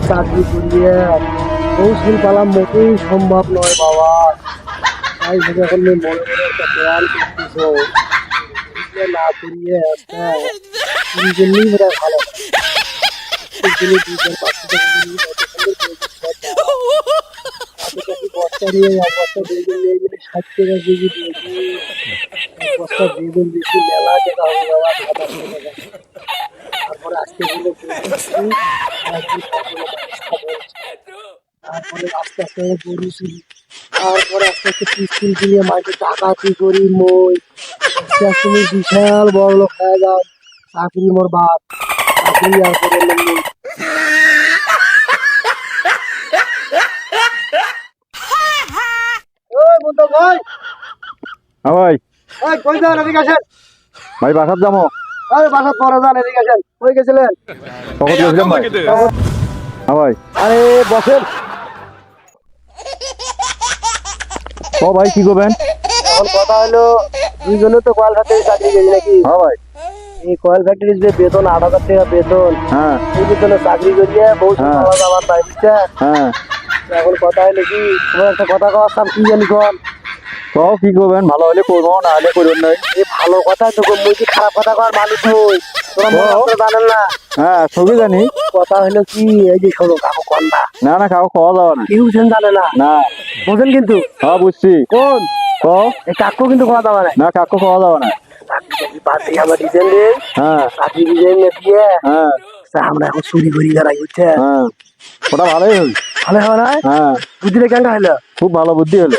চাকরি করিয়ে কৌশল পালা মোটেই সম্ভব নয় বাবা। তাই ভেবে এখন মনে মনে একটা প্ল্যান করতেছ, না করিয়ে একটা চুরি করলেই বোধ হয় ভালো হয়। প্রত্যেক দিনে 2-4-500 টাকা করে নিয়ে কত সুন্দর করে দিচ্ছে বাবা। হাতে কাছে বস্তা নিয়ে এক বস্তা বেগুন নিয়ে গেলে 60 টাকা কেজি বেগুন, এক বস্তা বেগুন বেশি মেলা টাকা হবে বাবা, 7-800 টাকা। তারপরে আজকে বলে বলতেছি আর একদিন সকালে ব্যবস্থা বলছি। তারপরে আস্তে আস্তে গরু চুরি, তারপরে আস্তে আস্তে পিস্তুল কিনে মাঝে ডাকাতি করি মই, আস্তে আস্তে আমি বিশাল বড় লোক হয়ে যাও। চাকরি মোর বাপ, চাকরি আর করে নেই। ওই বন্ধু ভাই, হ্যাঁ ভাই। এই কই যান, এদিকে আসেন। ভাই বাসার যাবো। আরে বাসাত পরে যান, এদিকে আসেন। কই গেছিলেন? কখন গেছিলাম ভাই? হ্যাঁ ভাই। আরে বসেন। ও ভাই কি করবেন? এখন কথা হলো দুইজনে তো কয়েল ফ্যাক্টরি চাকরি করি নাকি? হ্যাঁ ভাই। এই কয়েল ফ্যাক্টরির যে বেতন 8,000 টাকা বেতন, হ্যাঁ এই বেতনে চাকরি করিয়ে বউ হ্যাঁ। সমাজ আমার তাই বুঝছেন। হ্যাঁ এখন কথা হলো কি, তোমার একটা কথা কওয়ার কি জানি কন। তো কি করবেন? ভালো হলে করবো, না হলে করবেন না। এই ভালো কথা তো মুই কি খারাপ কথা কওয়ার মানুষ নই, তোরা মনে করে জানেন না। হ্যাঁ সবই জানি। কথা হলো কি, এই যে শোনো কাকু কন্যা না না কাউ খাওয়া যাওয়া না। কেউ সেন জানে না, না। বোঝেন কিন্তু হ্যাঁ বুঝছি। কোন ক এই কাকু কিন্তু কথা দেওয়া নাই। না কাকু খাওয়া যাওয়া না। পার্টি আমার ডিজাইন দিয়ে হ্যাঁ চাকরি ডিজাইন দিয়ে হ্যাঁ আমরা এখন চুরি করি বেড়াই বুঝছে। হ্যাঁ ওটা ভালোই হল। ভালো হবে না? হ্যাঁ বুদ্ধিটা কেন হলো? খুব ভালো বুদ্ধি হলো।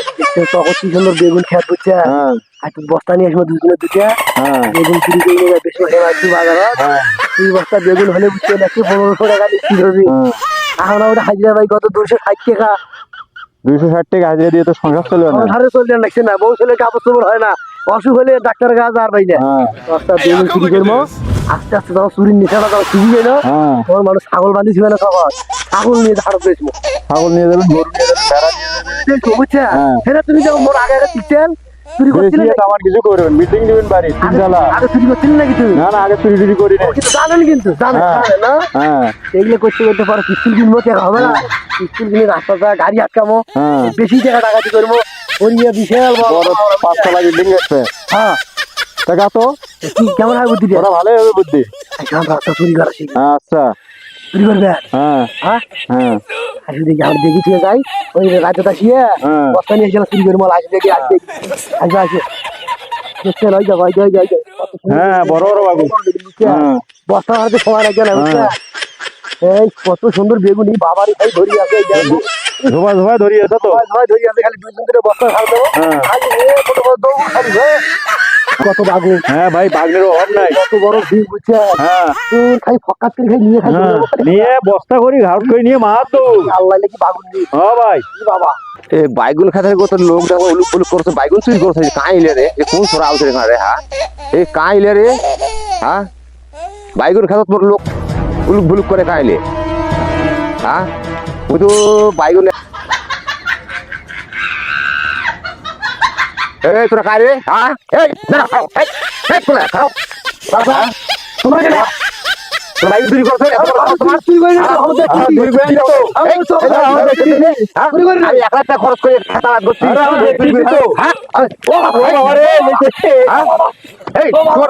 তখন কি সুন্দর বেগুন খেত বুঝছে। হ্যাঁ আর তুই বস্তা নিয়ে আসবো দুজনের দুটা হ্যাঁ বেগুন চুরি করে নিয়ে বেশি হয়ে আসছি বাজারে। হ্যাঁ 2 বস্তা বেগুন হলে বুঝছে নাকি 1500 টাকা বিক্রি হবে। হ্যাঁ। এখন ওটা হাজিরা ভাই কত 260 টাকা। 260 টাকা হাজিরা দিয়ে তো সংসার চলবে না। সংসারে চলতে লাগছে না, বউ ছেলে কাপড় চোপড় হয় না, অসুখ হলে ডাক্তারের কাছে আর পাই না। হ্যাঁ বস্তা বেগুন চুরি করবো, আস্তে আস্তে তখন চুরির নেশাটা তখন শিখি গেল। হ্যাঁ তোমার মানুষ ছাগল বাঁধিছিল না, সবার ছাগল নিয়ে ধারত বেচবো ছাগল নিয়ে যাবেন, গরু নিয়ে যাবেন, ভেড়া নিয়ে যাবেন। দেখো বুঝছে। হ্যাঁ। সেটা তুমি যখন মোর আগে আগে শিখছেন চুরি করছিলেন বেশি আমার কিছু করবেন, মিটিং দিবেন বাড়ি তিনতলা। আগে চুরি করছিলেন নাকি তুমি? না না আগে চুরি টুরি করি না। কিন্তু জানেন, কিন্তু জানেন হ্যাঁ। জানেন না। হ্যাঁ এগুলো করতে করতে পরে পিস্তুল কিনবো, টাকা হবে না। পিস্তুল কিনে রাস্তাটা গাড়ি আটকাবো, হ্যাঁ বেশি টাকা ডাকাতি করবো, করিয়ে বিশাল বড় বড় 5 তলা বিল্ডিং আছে। হ্যাঁ। টাকা তো কি কেমন হয় বুদ্ধি? ওরা ভালোই হবে বুদ্ধি। রাস্তা চুরি করা শিখি, আচ্ছা। চুরি করবে। হ্যাঁ হ্যাঁ হ্যাঁ আর যদি আমার দেখি ঠিক যাই ওই রাজ্যটা শিয়ে হ্যাঁ বস্তা নিয়ে গেলে চুরি করবো, আসবে দেখি আসবে আসবে আসবে দেখছেন ওই যাবো ওই যাই যাই হ্যাঁ বড় বড় বাবু। হ্যাঁ বস্তা হাতে সময় লাগবে না বুঝছে। এই কত সুন্দর বেগুনি বাবারই ভাই ধরি আছে, এই দেখো। ধোবা ধোবা ধরি আছে তো। সবাই ধরি আছে, খালি 2 জন ধরে বস্তা ছাড় দেবো। হ্যাঁ খালি কত বড় দৌড় খালি কত বাগুন, হ্যাঁ ভাই বাগনের অভাব নাই। কত বড় ভিড় বুঝছে। হ্যাঁ তুই খালি ফকাত করে খাই নিয়ে খাই হ্যাঁ নিয়ে বস্তা করি ঘাট করে নিয়ে মার তো। আল্লাহ নাকি বাগুন দিই হ্যাঁ ভাই। বাবা। এ বাইগুন খাতার কত লোক দেখো উলুক ফুলুক করছে, বাইগুন চুরি করছে। কাইলে রে এ কোন সরা আউছে রে রে? হ্যাঁ এ কাইলে রে? হ্যাঁ বাইগুন খাতার তোর লোক উলুক ফুলুক করে কাইলে? হ্যাঁ ওই তো বাইগুন। এই তোরা কাই রে? হ্যাঁ এই দাঁড়া খাও, এই তোরা খাও। হ্যাঁ তোমরা কেন তোরা বাইগুন চুরি করছো? এত বড় সাহস তোমার? চুরি করে নিয়ে হ্যাঁ, আমাদের হ্যাঁ, চুরি করে নিয়ে তো। এই, এই, আমাদের দেখছি, হ্যাঁ? আমি 1 লাখ টাকা খরচ করে খাতা করছি। আরে, আমি দেখছি তো। হ্যাঁ? ও বাবা রে, দেখছি। হ্যাঁ? এই, তোর,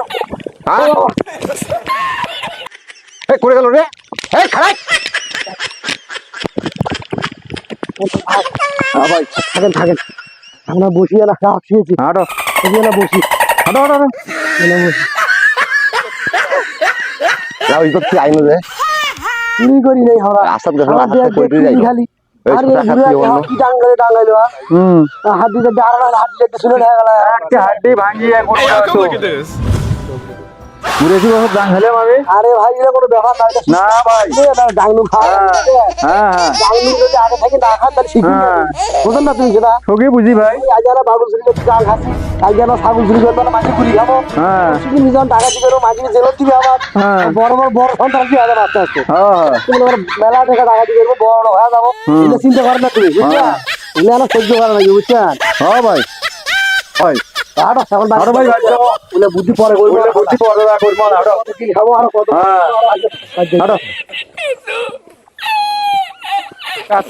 হ্যাঁ? এই, করে গেল রে? এই, খারাপ। হ্যাঁ ভাই। থাকেন থাকেন, আমরা বসিয়ে না খাওয়া খেয়েছি, হাঁটো বসিয়ে না বসি হাঁটো হাঁটো হাঁটো। বসি। লাও, ই করছি, আইনো রে। চুরি করি নাই আমরা, রাস্তার দেখো, আমরা রাস্তায় দেখ পড়ে চুরি যাই। খালি। এই আরে ছোটা খাচ্ছি, ঘুরে অন্য। কি ডাঙ্গালে ডাঙ্গাইলো হুম হাত দিতে হাত দিতে শুনে হয়ে গেল। একটা হাড্ডি ভাঙিয়ে করে আসো। ঘুরেছি বছর দান খেলে আমি। আরে ভাই এটা কোনো ব্যাপার না, এটা না ভাই। ডাঙ্গু খাওয়া হ্যাঁ হ্যাঁ ডাঙ্গু যদি আগে থেকে না খান তাহলে শিখি হ্যাঁ। বুঝলেন না তুমি সেটা। সবই বুঝি ভাই। আজ আমরা বাবুল চুরি করতে গান খাচ্ছি, আজ আমরা ছাগল চুরি করবো না, মাটি ঘুরি খাবো। হ্যাঁ শুধু নিজের ডাকাতি করবো, মাটি জেলত দিবে আমার। হ্যাঁ বড় বড় বড় সন্ত্রাসী হবে না আস্তে আস্তে। হ্যাঁ তুমি এবার মেলা টাকা ডাকাতি করবো, বড় হয়ে যাবো। এটা চিন্তা করেন না তুমি, বুঝলা? তুমি আর সহ্য করেন নাকি, বুঝছেন? হ্যাঁ ভাই। ভাই আরো ছাগল আরো ভাই বাড়ি যাবো। বলে বুদ্ধি পরে করবো, বললে বুদ্ধি পড়ে না করবো না। হাঁটো খাবো আরো কত। হ্যাঁ হাঁটো। কাট